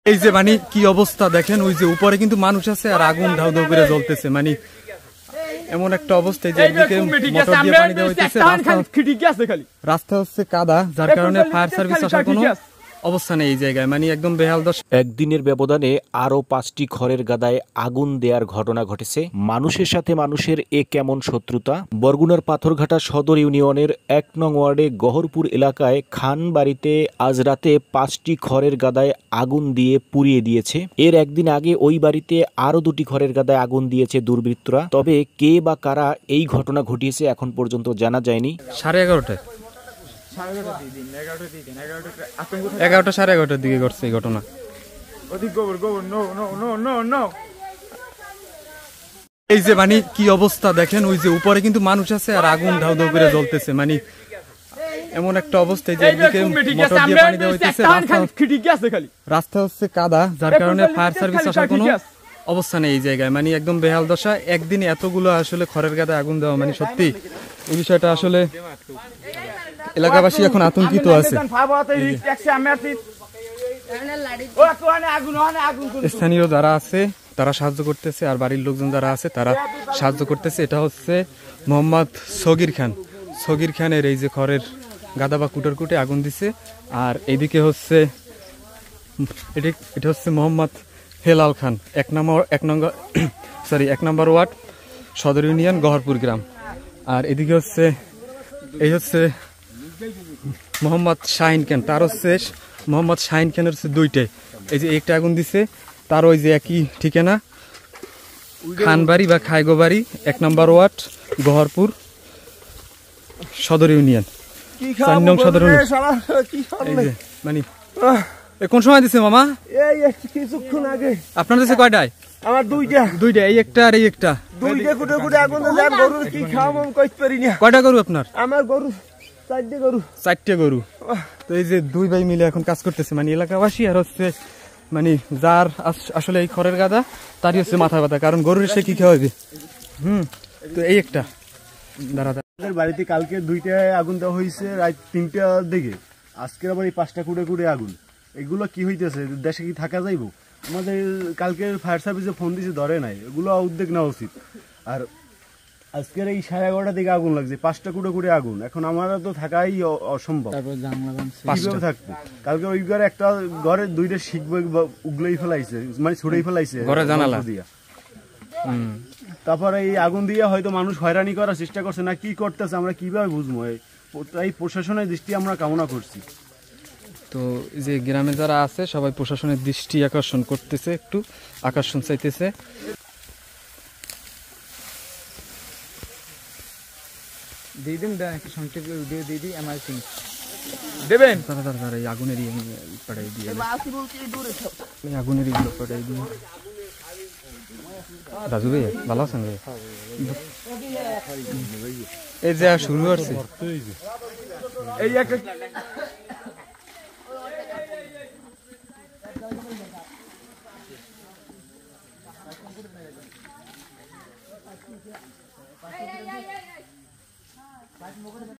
এই যে মানে কি অবস্থা দেখেন, ওই যে উপরে কিন্তু মানুষ আছে আর আগুন ধাউ ধাউ করে জ্বলতেছে। মানে এমন একটা অবস্থায় যে এদিকে মোটর দিয়ে পানি দেওয়া হইতেছে, রাস্তা হচ্ছে কাদা, যার কারণে ফায়ার সার্ভিস আসার কোনো অবস্থা নেই এই জায়গায়। মানে একদম বেহাল দশা। একদিনের ব্যবধানে আরো 5টি খড়ের গাদায় আগুন দেওয়ার ঘটনা ঘটেছে। মানুষের সাথে মানুষের এ কেমন শত্রুতা। বরগুনার পাথরঘাটা সদর ইউনিয়নের 1 নং ওয়ার্ডে গহরপুর এলাকায় খান বাড়িতে আজ রাতে 5টি খড়ের গাদায় আগুন দিয়ে পুড়িয়ে দিয়েছে। এর একদিন আগে ওই বাড়িতে আরো 2টি খড়ের গাদায় আগুন দিয়েছে দুর্বৃত্তরা। তবে কে বা কারা এই ঘটনা ঘটিয়েছে এখন পর্যন্ত জানা যায়নি। 11:30 11টা 11:30 দিকে ঘটছে এই ঘটনা। এই যে মানে কি অবস্থা দেখেন, ওই যে উপরে কিন্তু মানুষ আছে আর আগুন ধাউ ধাউ করে জ্বলতেছে। মানে এমন একটা অবস্থায় যে এদিকে মোটর দিয়ে পানি দেওয়া হইতেছে, রাস্তা হচ্ছে কাদা, যার কারণে ফায়ার সার্ভিস আসার কোনো অবস্থা নেই এই জায়গায়। মানে একদম বেহাল দশা। একদিনে এতগুলো আসলে খড়ের গাদায় আগুন দেওয়া, মানে সত্যি এই বিষয়টা আসলে এলাকাবাসী এখন আতঙ্কিত আছে। স্থানীয় যারা আছে তারা সাহায্য করতেছে, আর বাড়ির লোকজন যারা আছে তারা সাহায্য করতেছে। এটা হচ্ছে মোহাম্মদ সগির খান। সগির খানের এই যে খড়ের গাদা বা কুটোর কুটে আগুন দিছে। আর এইদিকে হচ্ছে এটা হচ্ছে মোহাম্মদ হেলাল খান, 1 নম্বর ওয়ার্ড সদর ইউনিয়ন গহরপুর গ্রাম। আর এদিকে হচ্ছে এই হচ্ছে মোহাম্মদ শাহিন খান, তার হচ্ছে মোহাম্মদ শাহিন খানের হচ্ছে 2টাই। এই যে একটা আগুন দিছে, তার ওই যে একই ঠিকানা খানবাড়ি বা খাইগোবাড়ি 1 নম্বর ওয়ার্ড গহরপুর সদর ইউনিয়ন 4 নং সদর ইউনিয়ন। মানে কোন সময় দিছে মামা? কিছুক্ষণ আগে। আপনার দিছে কয়টায়? আমার 2টা। এই একটা আর এই একটা। 2টা কুটে কুটে আগুন দেয়। গরুর কি খাওয়াবো আমি কইতে পারি না। কয়টা গরু আপনার? আমার গরু 4টে গরু। 4টে গরু। তো এই যে 2 ভাই মিলে এখন কাজ করতেছে। মানে এলাকাবাসী আর হচ্ছে মানে যার আসলে এই খড়ের গাদা তারই হচ্ছে মাথা ব্যথা, কারণ গরুর সে কি খাওয়াবে। তো এই একটা বাড়িতে কালকে 2টায় আগুন দেওয়া হয়েছে রাত 3টার দিকে। আজকে আবার এই 5টা কুটে কুটে আগুন। এগুলো কি হইতেছে? দেশে কি থাকা যাইব? আমাদের কালকে ফায়ার সার্ভিসে ফোন দিয়েছে, ধরে নাই। এগুলো উদ্যোগ নেওয়া উচিত। আর আজকের এই 11:30 দিকে আগুন লাগছে, 5টা কুটে কুটে আগুন। এখন আমার তো থাকাই অসম্ভব। কিভাবে থাকবো? কালকে ওই ঘরে একটা ঘরে 2টা শিখ উগলেই ফেলাইছে, মানে ছুড়েই ফেলাইছে ঘরে জানালা দিয়া। তারপরে এই আগুন দিয়ে হয়তো মানুষ হয়রানি করার চেষ্টা করছে না, কি করতেছে আমরা কিভাবে বুঝবো? এই প্রশাসনের দৃষ্টি আমরা কামনা করছি। তো যে গ্রামে যারা আছে সবাই প্রশাসনের দৃষ্টি আকর্ষণ করতেছে, একটু আকর্ষণ চাইতেছে। দিদিন একটা সংক্ষেপ ভিডিও দিদি এমআরসি দেবেন। তারা এই আগুনেরই পাঠাই দিয়ে, আগুনেরই পাঠাই দিয়ে। রাজু ভাই ভালো আছেন ভাই? এই যে শুরু করছে এই একটা